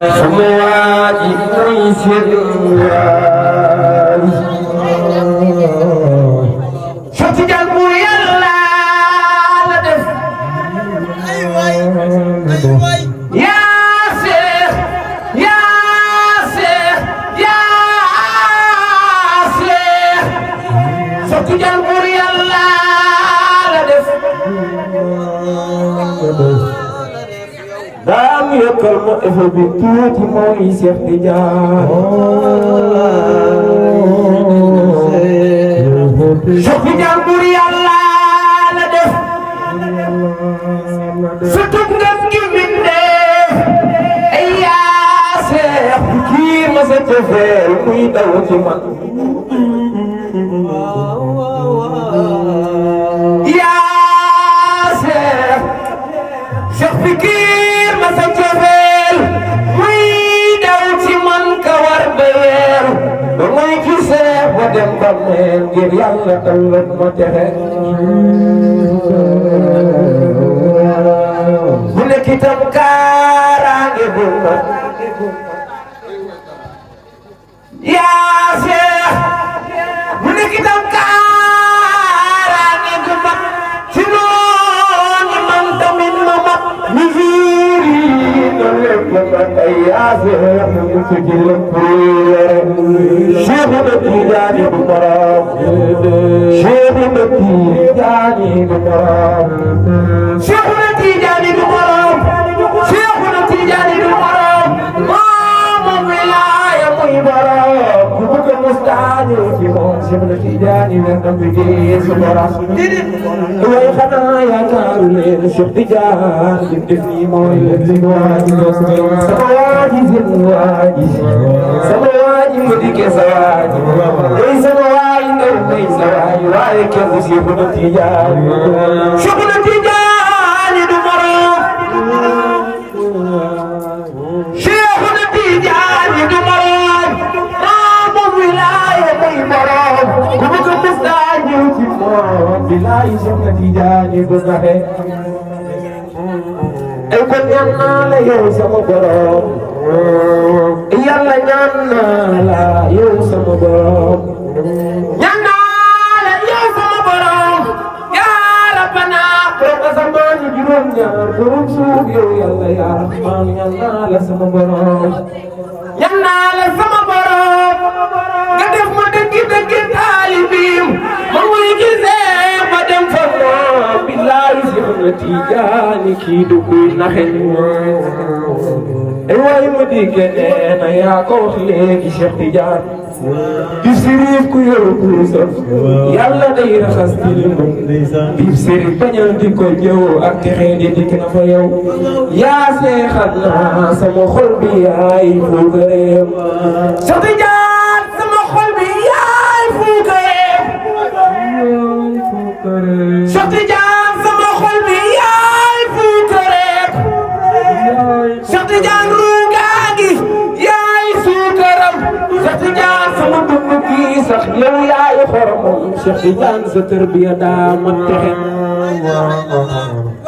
Semua diisi Setiap mulia la def Ya Seex Ya Seex Ya Seex Setiap mulia la def Dam yokkal ma effet bi tuuti mooy Seex Tijaan Seex Tijaan bur Yàlla la def sutub ngam gi mbindeef ay yaa Seex kii ma sa cofeel muy daw ci man yaa Seex Seex fikir ma sa cofeel muy daw ci man ka war ba weer ba muy gisee ba dem ba meel ngir Yàlla ëllëg ma texe bu nekk itam kaaraange bu ma yaa Seex bu nekk itam kaaraange bu ma ci noonu man tamit ma mat misiri na lépp ma ay yaa Seex mu ci jëlee Cheikh Ahmed Tidiane du morom Cheikh Ahmed Tidiane du morom Cheikh Ahmed Tidiane du morom Cheikh Ahmed Tidiane du morom moom wilaaya muy borom ku bëgg mustaaju ci moom Cheikh Ahmed Tidiane ne am bi su borom way xanaa yaakaaru leen Cheikh Tidiane li def nii mooy li waaji sama waaji seen waaji sama waaji mu dikkee sa waaji day sama waaji ngay day sa waaji waaye kenn du Cheikh Ahmed Tidiane Cheikh Ahmed Tidiane du morom Cheikh Ahmed Tidiane du morom moom wilaaya muy morom ku bëgg mustaaju ci moom bilaay Cheikh Ahmed Tidiane du naxe ay kon ñaan naa la yow sama borom Yàlla ñaan naa la yow sama borom ñaan naa la yow sama borom yaa Rabbana borom asamaan yi juróom ñaar borom suuf yow Yàlla yaa Rahmaan ñaan naa la sama borom ñaan naa la sama borom nga def ma dëgg taalibiim ma muy gisee ma dem fa moom billaay Cheikh Ahmed Tidiane kii du kuy naxe ay waay ma dikkee nee na yaa ko wax léegi Cheikh Tidiane di sirif ku yor kuusam Yàlla day raxas tilim di sirif bañal di ko jëw ak texe di dikk na fa yow yaa seexal naa sama xol bi yaay fuukareem Cheikh Tidiane sama xol bi yaay fuukareem Cheikh Tidiane sama xol bi yaay fuukareem Cheikh Tidiane ruugaangi yaay suukaram Cheikh Tidiane sama dund gi sax yow yaay xoromam Cheikh Tidiane sa tërbiya daa mat texe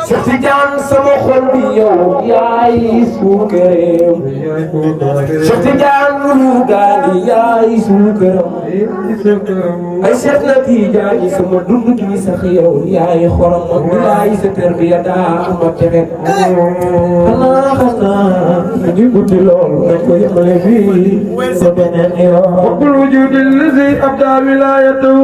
Cheikh Tidiane sama xol bi yow yaay suukaram Cheikh Tidiane ruugaangi yaay suukaram ay Cheikh na Tidiane sama dund gi sax yow yaay xoromam yaay sa tërbiya daa mat texe xanaa ñu guddi lool nañ ko yemale fii ba beneen yoon. Wujudi allazi abda wilayatahu